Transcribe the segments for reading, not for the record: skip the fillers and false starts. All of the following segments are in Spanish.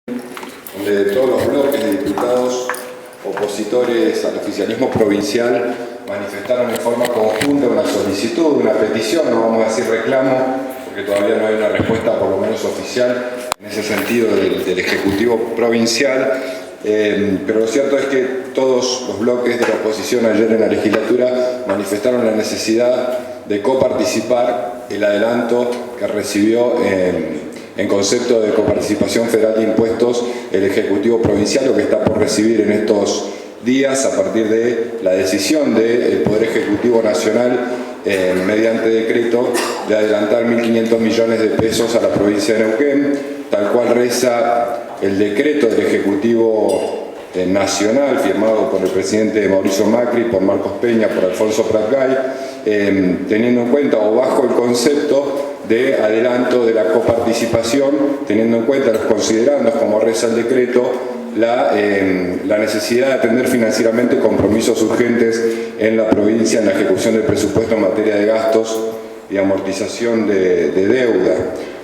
donde todos los bloques de diputados opositores al oficialismo provincial manifestaron en forma conjunta una solicitud, una petición, no vamos a decir reclamo, porque todavía no hay una respuesta por lo menos oficial en ese sentido del Ejecutivo Provincial, pero lo cierto es que todos los bloques de la oposición ayer en la legislatura manifestaron la necesidad de coparticipar el adelanto que recibió en concepto de coparticipación federal de impuestos el Ejecutivo Provincial, lo que está por recibir en estos días a partir de la decisión del Poder Ejecutivo Nacional mediante decreto de adelantar 1.500 millones de pesos a la provincia de Neuquén, tal cual reza el decreto del Ejecutivo Nacional firmado por el presidente Mauricio Macri, por Marcos Peña, por Alfonso Pratgay, teniendo en cuenta o bajo el concepto de adelanto de la coparticipación, teniendo en cuenta los considerandos, como reza el decreto, la necesidad de atender financieramente compromisos urgentes en la provincia en la ejecución del presupuesto en materia de gastos y amortización de deuda.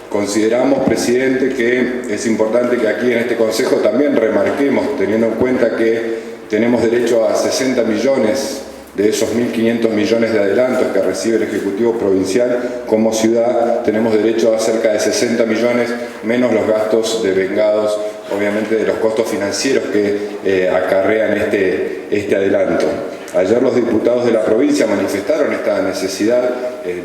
Consideramos, presidente, que es importante que aquí en este Consejo también remarquemos, teniendo en cuenta que tenemos derecho a 60 millones de esos 1.500 millones de adelantos que recibe el Ejecutivo Provincial, como ciudad tenemos derecho a cerca de 60 millones, menos los gastos devengados, obviamente, de los costos financieros que acarrean este adelanto. Ayer los diputados de la provincia manifestaron esta necesidad,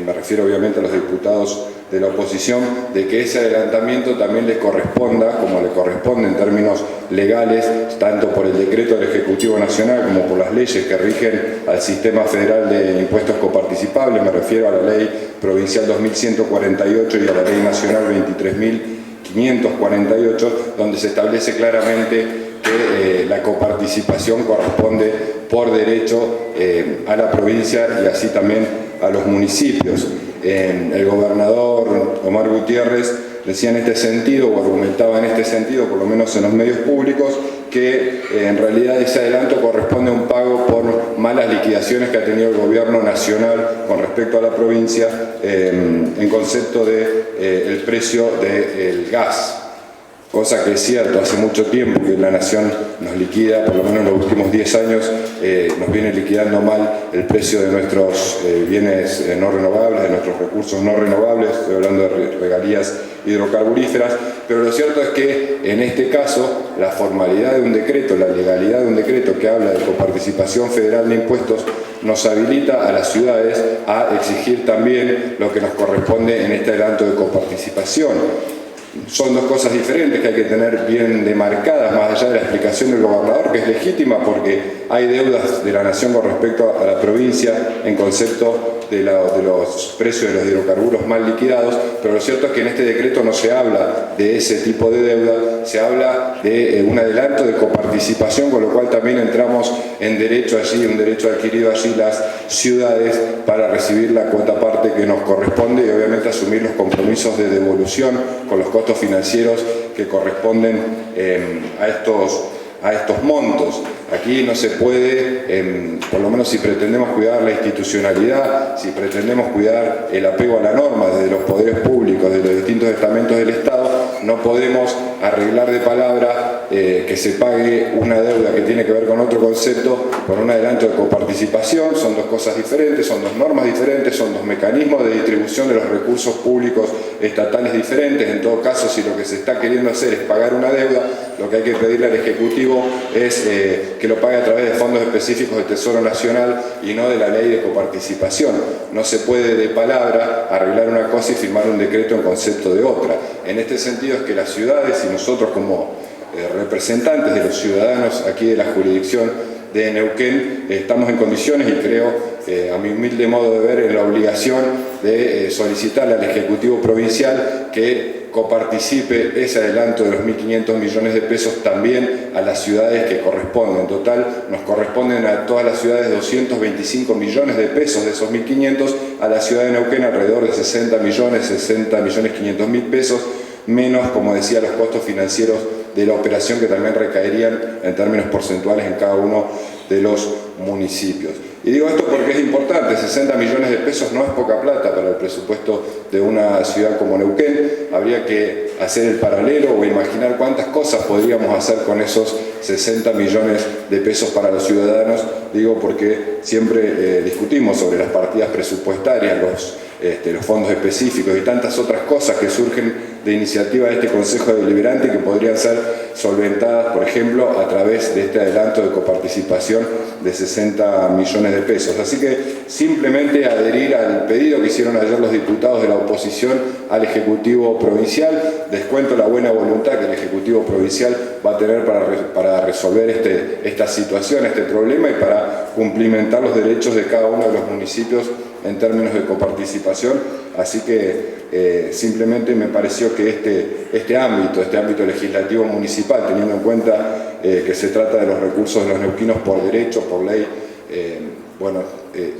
me refiero obviamente a los diputados de la oposición, de que ese adelantamiento también les corresponda, como le corresponde en términos legales, tanto por el decreto del Ejecutivo Nacional como por las leyes que rigen al Sistema Federal de Impuestos Coparticipables, me refiero a la Ley Provincial 2148 y a la Ley Nacional 23.548, donde se establece claramente que la coparticipación corresponde por derecho a la provincia y así también a los municipios. El gobernador Omar Gutiérrez decía en este sentido, o argumentaba en este sentido, por lo menos en los medios públicos, que en realidad ese adelanto corresponde a un pago por malas liquidaciones que ha tenido el gobierno nacional con respecto a la provincia en concepto del precio del gas. Cosa que es cierto, hace mucho tiempo que la Nación nos liquida, por lo menos en los últimos 10 años, nos viene liquidando mal el precio de nuestros bienes no renovables, de nuestros recursos no renovables, estoy hablando de regalías hidrocarburíferas, pero lo cierto es que en este caso la formalidad de un decreto, la legalidad de un decreto que habla de coparticipación federal de impuestos nos habilita a las ciudades a exigir también lo que nos corresponde en este adelanto de coparticipación. Son dos cosas diferentes que hay que tener bien demarcadas, más allá de la explicación del gobernador, que es legítima porque hay deudas de la Nación con respecto a la provincia en concepto de los precios de los hidrocarburos mal liquidados, pero lo cierto es que en este decreto no se habla de ese tipo de deuda, se habla de un adelanto de coparticipación, con lo cual también entramos en derecho allí, un derecho adquirido allí las ciudades para recibir la cuota parte que nos corresponde y obviamente asumir los compromisos de devolución con los costos financieros que corresponden a estos montos. Aquí no se puede, por lo menos si pretendemos cuidar la institucionalidad, si pretendemos cuidar el apego a la norma desde los poderes públicos, de los distintos estamentos del Estado, no podemos arreglar de palabra que se pague una deuda que tiene que ver con otro concepto con un adelanto de coparticipación. Son dos cosas diferentes, son dos normas diferentes, son dos mecanismos de distribución de los recursos públicos estatales diferentes. En todo caso, si lo que se está queriendo hacer es pagar una deuda, lo que hay que pedirle al Ejecutivo es que lo pague a través de fondos específicos del Tesoro Nacional y no de la ley de coparticipación. No se puede de palabra arreglar una cosa y firmar un decreto en concepto de otra. En este sentido es que las ciudades y nosotros como representantes de los ciudadanos aquí de la jurisdicción de Neuquén estamos en condiciones y creo, a mi humilde modo de ver, en la obligación de solicitar al Ejecutivo Provincial que coparticipe ese adelanto de los 1.500 millones de pesos también a las ciudades que corresponden. En total nos corresponden a todas las ciudades 225 millones de pesos de esos 1.500, a la ciudad de Neuquén alrededor de 60 millones 500 mil pesos, menos, como decía, los costos financieros de la operación que también recaerían en términos porcentuales en cada uno de los municipios. Y digo esto porque es importante, 60 millones de pesos no es poca plata para el presupuesto de una ciudad como Neuquén. Habría que hacer el paralelo o imaginar cuántas cosas podríamos hacer con esos 60 millones de pesos para los ciudadanos. Digo porque siempre discutimos sobre las partidas presupuestarias, los fondos específicos y tantas otras cosas que surgen de iniciativa de este Consejo Deliberante que podrían ser solventadas, por ejemplo, a través de este adelanto de coparticipación de 60 millones de pesos. Así que simplemente adherir al pedido que hicieron ayer los diputados de la oposición al Ejecutivo Provincial. Descuento la buena voluntad que el Ejecutivo Provincial va a tener para resolver esta situación, este problema y para cumplimentar los derechos de cada uno de los municipios en términos de coparticipación. Así que simplemente me pareció que este ámbito legislativo municipal, teniendo en cuenta que se trata de los recursos de los neuquinos por derecho, por ley,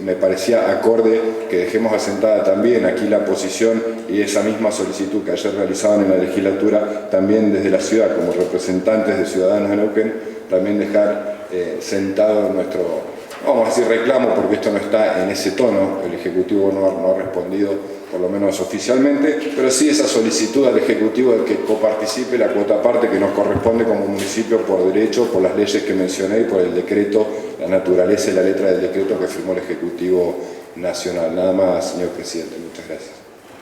me parecía acorde que dejemos asentada también aquí la posición y esa misma solicitud que ayer realizaban en la legislatura, también desde la ciudad, como representantes de ciudadanos de Neuquén, también dejar sentado nuestro, vamos a decir reclamo, porque esto no está en ese tono, el Ejecutivo no ha respondido, por lo menos oficialmente, pero sí esa solicitud al Ejecutivo de que coparticipe la cuota parte que nos corresponde como municipio por derecho, por las leyes que mencioné y por el decreto, la naturaleza y la letra del decreto que firmó el Ejecutivo Nacional. Nada más, señor Presidente. Muchas gracias.